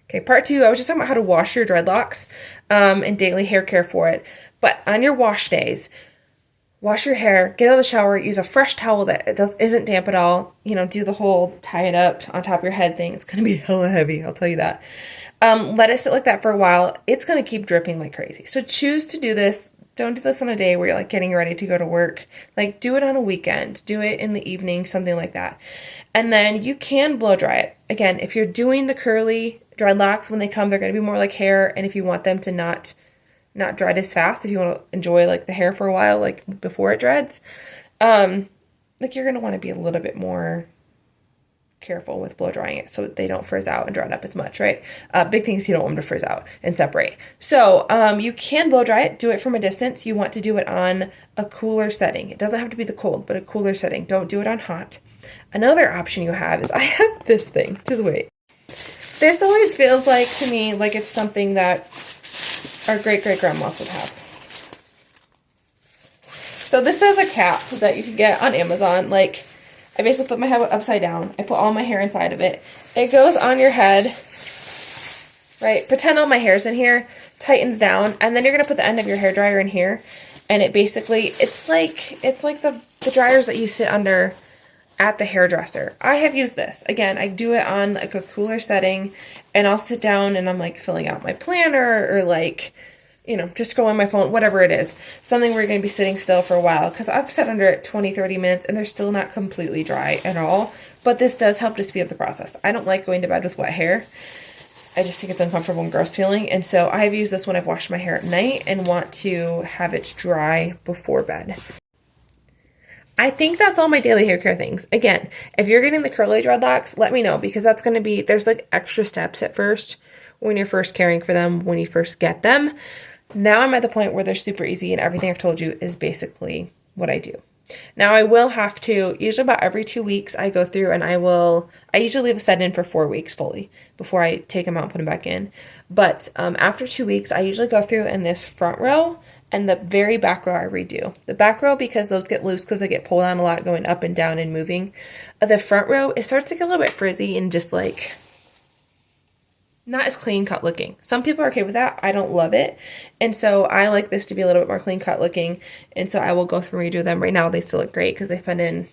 Okay, part two, I was just talking about how to wash your dreadlocks and daily hair care for it. But on your wash days, wash your hair, get out of the shower, use a fresh towel that isn't damp at all. You know, do the whole tie it up on top of your head thing. It's gonna be hella heavy, I'll tell you that. Let it sit like that for a while. It's gonna keep dripping like crazy. So choose to do this. Don't do this on a day where you're like getting ready to go to work. Like do it on a weekend. Do it in the evening, something like that. And then you can blow dry it. Again, if you're doing the curly dreadlocks, when they come, they're gonna be more like hair. And if you want them to not dread as fast, if you want to enjoy like the hair for a while, like before it dreads, like you're gonna want to be a little bit more careful with blow drying it so they don't frizz out and dread up as much, right? Big things you don't want them to frizz out and separate. So you can blow dry it, do it from a distance. You want to do it on a cooler setting. It doesn't have to be the cold, but a cooler setting. Don't do it on hot. Another option you have is I have this thing. Just wait. This always feels like to me like it's something that our great-great-grandmas would have. So this is a cap that you can get on Amazon. Like, I basically flip my head upside down. I put all my hair inside of it. It goes on your head, right? Pretend all my hair's in here, tightens down, and then you're gonna put the end of your hair dryer in here, and it basically, it's like the dryers that you sit under at the hairdresser. I have used this. Again, I do it on like a cooler setting, and I'll sit down and I'm like filling out my planner or like, you know, just scrolling my phone, whatever it is. Something where you're going to be sitting still for a while, because I've sat under it 20, 30 minutes and they're still not completely dry at all. But this does help to speed up the process. I don't like going to bed with wet hair. I just think it's uncomfortable and gross feeling. And so I've used this when I've washed my hair at night and want to have it dry before bed. I think that's all my daily hair care things. Again, if you're getting the curly dreadlocks, let me know, because that's going to be, there's like extra steps at first when you're first caring for them, when you first get them. Now I'm at the point where they're super easy and everything I've told you is basically what I do. Now I will have to, usually about every 2 weeks, I go through and I usually leave a set in for 4 weeks fully before I take them out and put them back in. But after 2 weeks, I usually go through in this front row and the very back row I redo. The back row, because those get loose because they get pulled on a lot going up and down and moving. The front row, it starts to get a little bit frizzy and just like not as clean cut looking. Some people are okay with that. I don't love it. And so I like this to be a little bit more clean cut looking. And so I will go through and redo them. Right now they still look great because they've been in,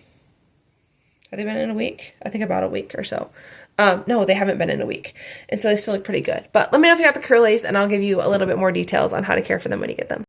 have they been in a week? I think about a week or so. No, they haven't been in a week. And so they still look pretty good. But let me know if you got the curlies and I'll give you a little bit more details on how to care for them when you get them.